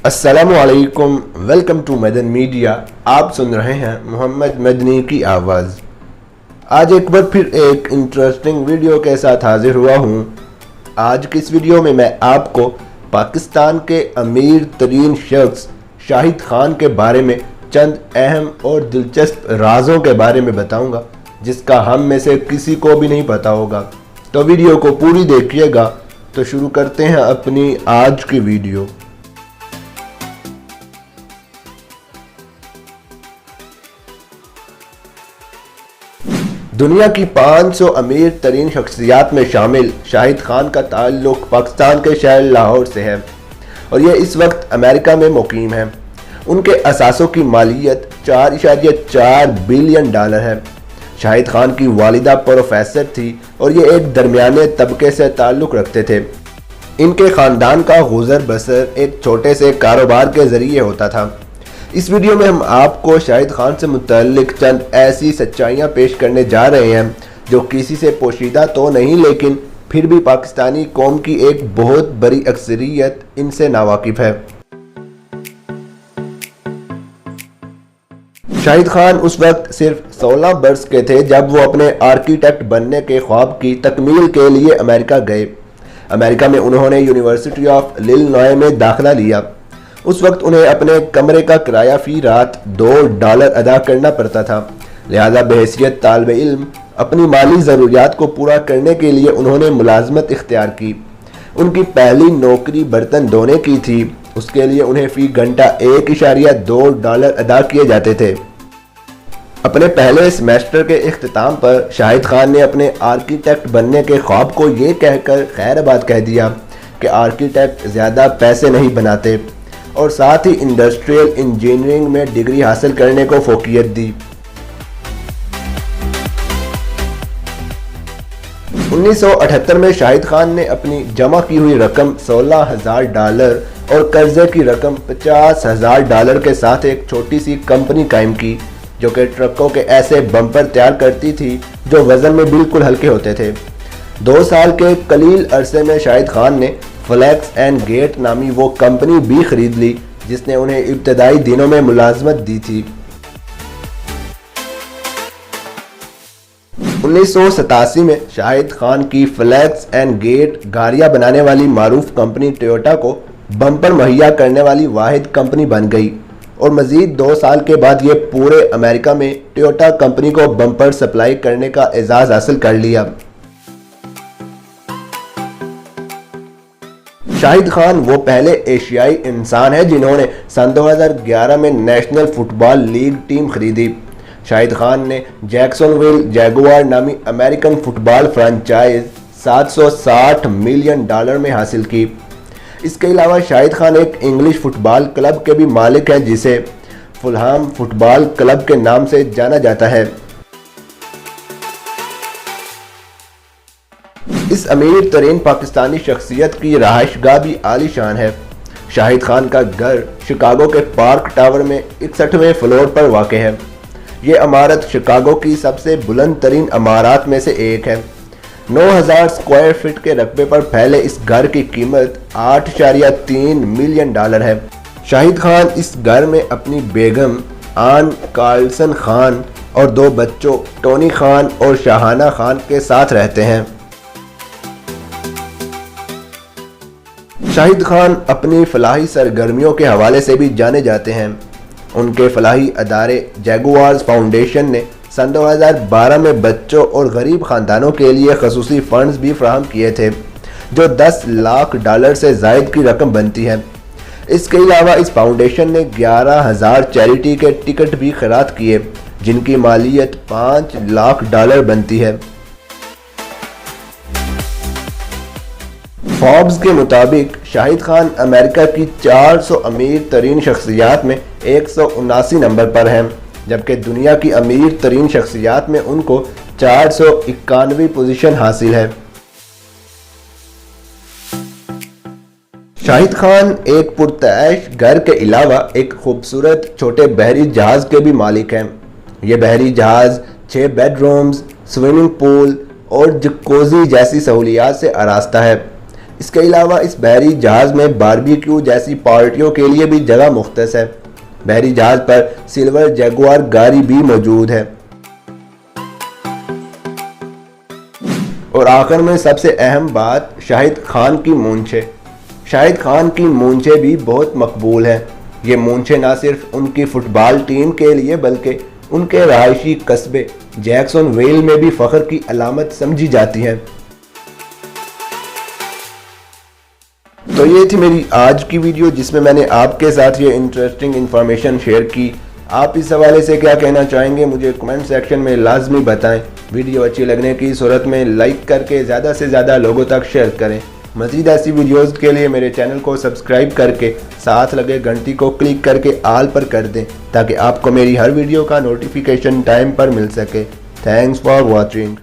अस्सलामुअलैकुम, welcome to Madan media. आप सुन रहे हैं मोहम्मद मदनी की आवाज़। आज एक बार फिर एक इंटरेस्टिंग वीडियो के साथ हाजिर हुआ हूँ। आज की इस वीडियो में मैं आपको पाकिस्तान के अमीर तरीन शख्स शाहिद खान के बारे में चंद अहम और दिलचस्प राज़ों के बारे में बताऊँगा, जिसका हम में से किसी को भी नहीं पता होगा। तो वीडियो को पूरी देखिएगा। तो शुरू करते हैं अपनी आज की वीडियो। दुनिया की 500 अमीर तरीन शख्सियात में शामिल शाहिद खान का ताल्लुक़ पाकिस्तान के शहर लाहौर से है और ये इस वक्त अमेरिका में मुकीम है। उनके असासों की मालियत 4.4 बिलियन डॉलर है। शाहिद खान की वालिदा प्रोफेसर थी और ये एक दरमियाने तबके से ताल्लुक़ रखते थे। इनके ख़ानदान का गुज़र बसर एक छोटे से कारोबार के ज़रिए होता था। इस वीडियो में हम आपको शाहिद खान से मुतल्लिक चंद ऐसी सच्चाइयाँ पेश करने जा रहे हैं जो किसी से पोशीदा तो नहीं, लेकिन फिर भी पाकिस्तानी कौम की एक बहुत बड़ी अक्सरियत इनसे नावाकिफ है। शाहिद खान उस वक्त सिर्फ 16 बरस के थे जब वो अपने आर्किटेक्ट बनने के ख्वाब की तकमील के लिए अमेरिका गए। अमेरिका में उन्होंने यूनिवर्सिटी ऑफ इलिनॉय में दाखिला लिया। उस वक्त उन्हें अपने कमरे का किराया फी रात $2 अदा करना पड़ता था। लिहाजा बहैसियत तालिब इल्म अपनी माली ज़रूरियात को पूरा करने के लिए उन्होंने मुलाजमत इख्तियार की। उनकी पहली नौकरी बर्तन धोने की थी। उसके लिए उन्हें फ़ी घंटा $1.2 अदा किए जाते थे। अपने पहले सेमेस्टर के इख्तिताम पर शाहिद खान ने अपने आर्किटेक्ट बनने के ख्वाब को ये कहकर खैराबाद कह दिया कि आर्किटेक्ट ज़्यादा पैसे नहीं बनाते, और साथ ही इंडस्ट्रियल इंजीनियरिंग में डिग्री हासिल करने को फोकियत दी। 1978 में शाहिद खान ने अपनी जमा की हुई रकम $16,000 और कर्जे की रकम $50,000 के साथ एक छोटी सी कंपनी कायम की जो कि ट्रकों के ऐसे बम्पर तैयार करती थी जो वज़न में बिल्कुल हल्के होते थे। 2 साल के कलील अरसे में शाहिद खान ने फ्लैक्स एंड गेट नामी वो कंपनी भी खरीद ली जिसने उन्हें इब्तदाई दिनों में मुलाजमत दी थी। 1987 में शाहिद खान की फ्लैक्स एंड गेट गाड़ियां बनाने वाली मारूफ कंपनी टोयोटा को बम्पर मुहैया करने वाली वाहिद कंपनी बन गई और मज़ीद 2 साल के बाद ये पूरे अमेरिका में टोयोटा कंपनी को बम्पर सप्लाई करने का एजाज़ हासिल कर लिया। शाहिद खान वो पहले एशियाई इंसान है जिन्होंने सन 2011 में नेशनल फुटबॉल लीग टीम खरीदी। शाहिद खान ने जैक्सनविल जैगुआर नामी अमेरिकन फुटबॉल फ्रेंचाइज $760 मिलियन में हासिल की। इसके अलावा शाहिद खान एक इंग्लिश फुटबॉल क्लब के भी मालिक हैं जिसे फुलहाम फुटबॉल क्लब के नाम से जाना जाता है। इस अमीर तरीन पाकिस्तानी शख्सियत की रहायशगाह भी आलीशान है। शाहिद खान का घर शिकागो के पार्क टावर में 61वें फ्लोर पर वाक़ है। ये इमारत शिकागो की सबसे बुलंद तरीन इमारत में से एक है। 9,000 स्क्वायर फीट के रकबे पर फैले इस घर की कीमत $8.3 मिलियन है। शाहिद खान इस घर में अपनी बेगम आन कार्लसन खान और 2 बच्चों टोनी खान और शाहाना खान के साथ रहते हैं। शाहिद खान अपनी फलाही सरगर्मियों के हवाले से भी जाने जाते हैं। उनके फलाही अदारे जैगुआर्स फाउंडेशन ने सन 2012 में बच्चों और गरीब ख़ानदानों के लिए खसूसी फंड्स भी फराहम किए थे जो $10 लाख से ज़ायद की रकम बनती है। इसके अलावा इस फाउंडेशन ने 11,000 चैरिटी के टिकट भी खैरात किए जिनकी मालियत $5 लाख बनती है। फॉर्ब्स के मुताबिक शाहिद खान अमेरिका की 400 अमीर तरीन शख्सियात में 179 नंबर पर हैं, जबकि दुनिया की अमीर तरीन शख्सियात में उनको 491वीं पोजीशन हासिल है। शाहिद खान एक पुरतैश घर के अलावा एक खूबसूरत छोटे बहरी जहाज़ के भी मालिक हैं। ये बहरी जहाज़ 6 बेडरूम्स, स्विमिंग पूल और जकोज़ी जैसी सहूलियात से आरास्ता है। اس کے علاوہ اس بحری جہاز میں باربیکیو جیسی پارٹیوں کے لیے بھی جگہ مختص ہے۔ بحری جہاز پر سلور جیگوار گاڑی بھی موجود ہے۔ اور آخر میں سب سے اہم بات، شاہد خان کی مونچھیں۔ شاہد خان کی مونچھیں بھی بہت مقبول ہیں۔ یہ مونچھیں نہ صرف ان کی فٹ بال ٹیم کے لیے بلکہ ان کے رہائشی قصبے جیکسن ویل میں بھی فخر کی علامت سمجھی جاتی ہیں۔ تو یہ تھی میری آج کی ویڈیو جس میں میں نے آپ کے ساتھ یہ انٹرسٹنگ انفارمیشن شیئر کی۔ آپ اس حوالے سے کیا کہنا چاہیں گے مجھے کمنٹ سیکشن میں لازمی بتائیں۔ ویڈیو اچھی لگنے کی صورت میں لائک کر کے زیادہ سے زیادہ لوگوں تک شیئر کریں۔ مزید ایسی ویڈیوز کے لیے میرے چینل کو سبسکرائب کر کے ساتھ لگے گھنٹی کو کلک کر کے آل پر کر دیں تاکہ آپ کو میری ہر ویڈیو کا نوٹیفیکیشن ٹائم پر مل سکے۔ Thanks for watching.